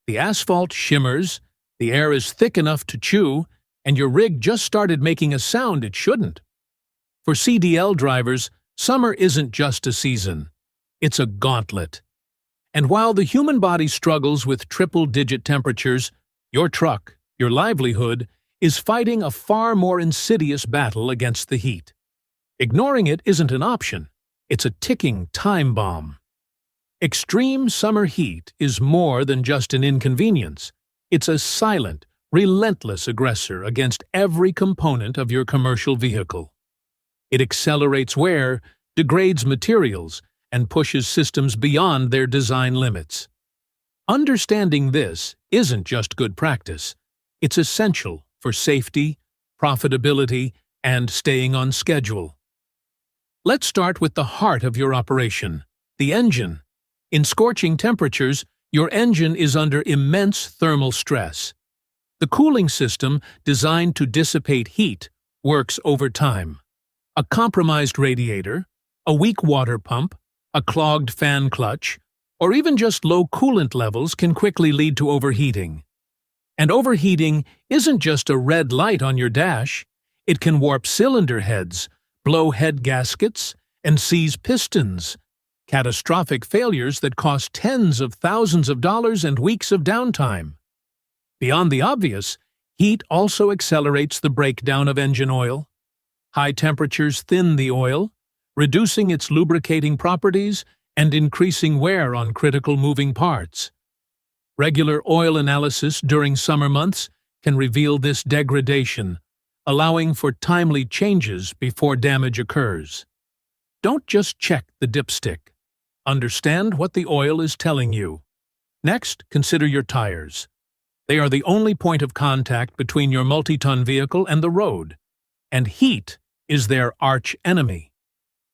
The asphalt shimmers, the air is thick enough to chew, and your rig just started making a sound it shouldn't. For CDL drivers, summer isn't just a season. It's a gauntlet. And while the human body struggles with triple-digit temperatures, your truck, your livelihood, is fighting a far more insidious battle against the heat. Ignoring it isn't an option. It's a ticking time bomb. Extreme summer heat is more than just an inconvenience. It's a silent, relentless aggressor against every component of your commercial vehicle. It accelerates wear, degrades materials, and pushes systems beyond their design limits. Understanding this isn't just good practice. It's essential for safety, profitability, and staying on schedule. Let's start with the heart of your operation, the engine. In scorching temperatures, your engine is under immense thermal stress. The cooling system, designed to dissipate heat, works overtime. A compromised radiator, a weak water pump, a clogged fan clutch, or even just low coolant levels can quickly lead to overheating. And overheating isn't just a red light on your dash. It can warp cylinder heads, blow head gaskets, and seize pistons. Catastrophic failures that cost tens of thousands of dollars and weeks of downtime. Beyond the obvious, heat also accelerates the breakdown of engine oil. High temperatures thin the oil, reducing its lubricating properties and increasing wear on critical moving parts. Regular oil analysis during summer months can reveal this degradation, allowing for timely changes before damage occurs. Don't just check the dipstick. Understand what the oil is telling you. Next, consider your tires. They are the only point of contact between your multi-ton vehicle and the road, and heat is their arch enemy.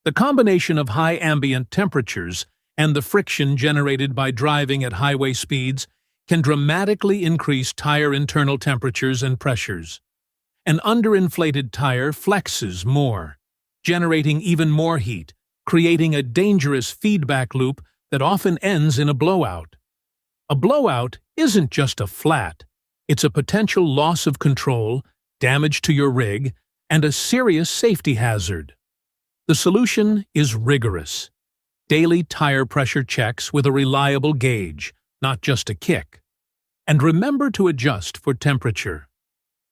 The combination of high ambient temperatures and the friction generated by driving at highway speeds can dramatically increase tire internal temperatures and pressures. An underinflated tire flexes more, generating even more heat, creating a dangerous feedback loop that often ends in a blowout. A blowout isn't just a flat. It's a potential loss of control, damage to your rig, and a serious safety hazard. The solution is rigorous. Daily tire pressure checks with a reliable gauge, not just a kick. And remember to adjust for temperature.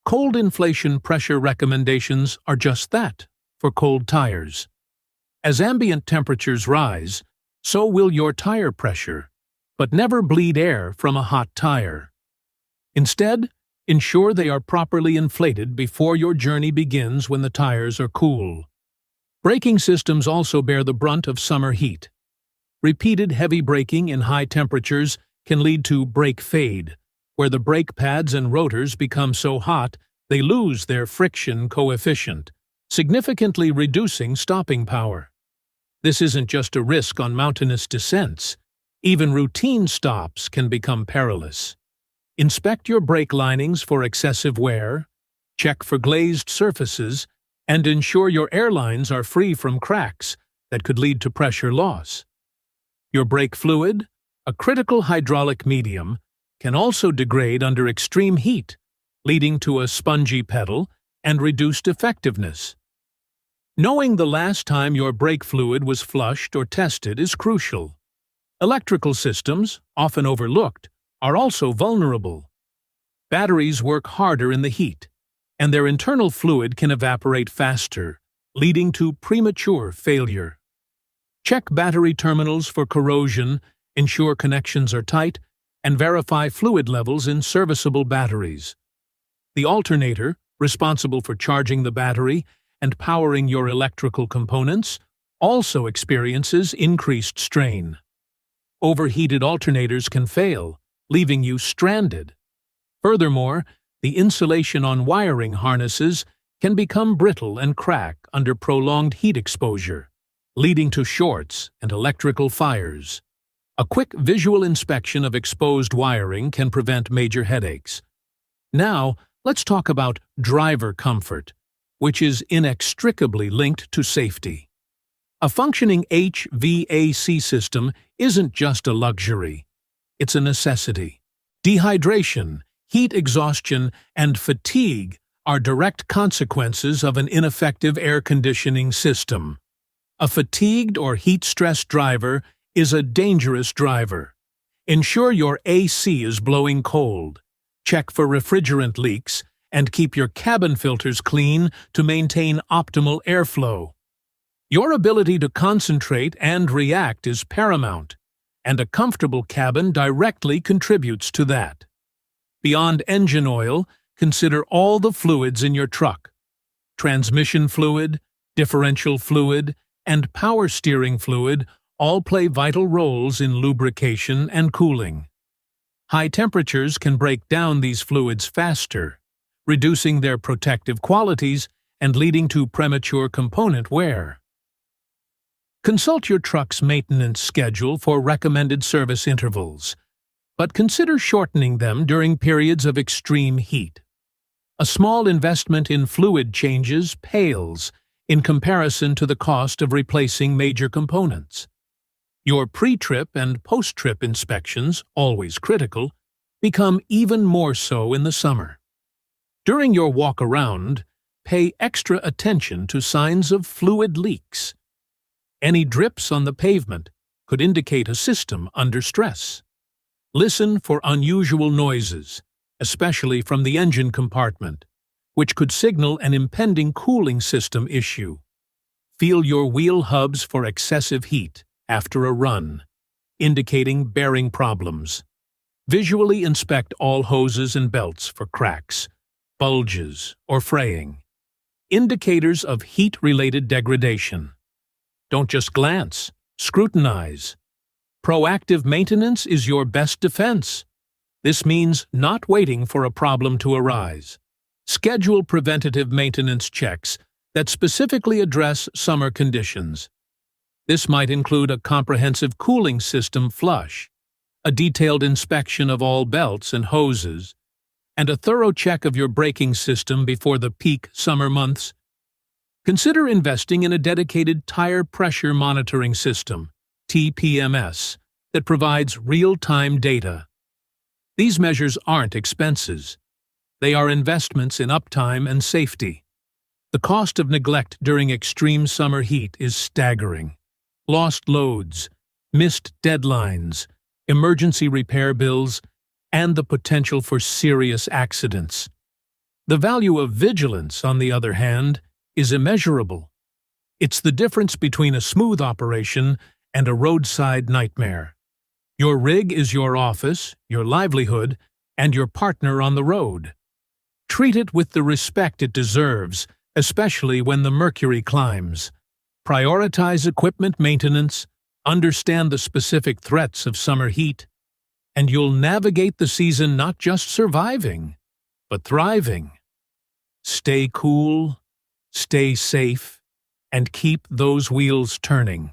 Cold inflation pressure recommendations are just that, for cold tires. As ambient temperatures rise, so will your tire pressure, but never bleed air from a hot tire. Instead, ensure they are properly inflated before your journey begins when the tires are cool. Braking systems also bear the brunt of summer heat. Repeated heavy braking in high temperatures can lead to brake fade, where the brake pads and rotors become so hot they lose their friction coefficient, significantly reducing stopping power. This isn't just a risk on mountainous descents. Even routine stops can become perilous. Inspect your brake linings for excessive wear, check for glazed surfaces, and ensure your air lines are free from cracks that could lead to pressure loss. Your brake fluid, a critical hydraulic medium, can also degrade under extreme heat, leading to a spongy pedal and reduced effectiveness. Knowing the last time your brake fluid was flushed or tested is crucial. Electrical systems, often overlooked, are also vulnerable. Batteries work harder in the heat, and their internal fluid can evaporate faster, leading to premature failure. Check battery terminals for corrosion, ensure connections are tight, and verify fluid levels in serviceable batteries. The alternator, responsible for charging the battery and powering your electrical components, also experiences increased strain. Overheated alternators can fail, leaving you stranded. Furthermore, the insulation on wiring harnesses can become brittle and crack under prolonged heat exposure, leading to shorts and electrical fires. A quick visual inspection of exposed wiring can prevent major headaches. Now, let's talk about driver comfort, which is inextricably linked to safety. A functioning HVAC system isn't just a luxury. It's a necessity. Dehydration, heat exhaustion, and fatigue are direct consequences of an ineffective air conditioning system. A fatigued or heat-stressed driver is a dangerous driver. Ensure your AC is blowing cold. Check for refrigerant leaks and keep your cabin filters clean to maintain optimal airflow. Your ability to concentrate and react is paramount, and a comfortable cabin directly contributes to that. Beyond engine oil, consider all the fluids in your truck. Transmission fluid, differential fluid, and power steering fluid all play vital roles in lubrication and cooling. High temperatures can break down these fluids faster, reducing their protective qualities and leading to premature component wear. Consult your truck's maintenance schedule for recommended service intervals, but consider shortening them during periods of extreme heat. A small investment in fluid changes pales in comparison to the cost of replacing major components. Your pre-trip and post-trip inspections, always critical, become even more so in the summer. During your walk around, pay extra attention to signs of fluid leaks. Any drips on the pavement could indicate a system under stress. Listen for unusual noises, especially from the engine compartment, which could signal an impending cooling system issue. Feel your wheel hubs for excessive heat after a run, indicating bearing problems. Visually inspect all hoses and belts for cracks, bulges, or fraying, indicators of heat-related degradation. Don't just glance, scrutinize. Proactive maintenance is your best defense. This means not waiting for a problem to arise. Schedule preventative maintenance checks that specifically address summer conditions. This might include a comprehensive cooling system flush, a detailed inspection of all belts and hoses, and a thorough check of your braking system before the peak summer months. Consider investing in a dedicated tire pressure monitoring system, TPMS, that provides real-time data. These measures aren't expenses. They are investments in uptime and safety. The cost of neglect during extreme summer heat is staggering. Lost loads, missed deadlines, emergency repair bills, and the potential for serious accidents. The value of vigilance, on the other hand, is immeasurable. It's the difference between a smooth operation and a roadside nightmare. Your rig is your office, your livelihood, and your partner on the road. Treat it with the respect it deserves, especially when the mercury climbs. Prioritize equipment maintenance, understand the specific threats of summer heat, and you'll navigate the season not just surviving, but thriving. Stay cool, stay safe, and keep those wheels turning.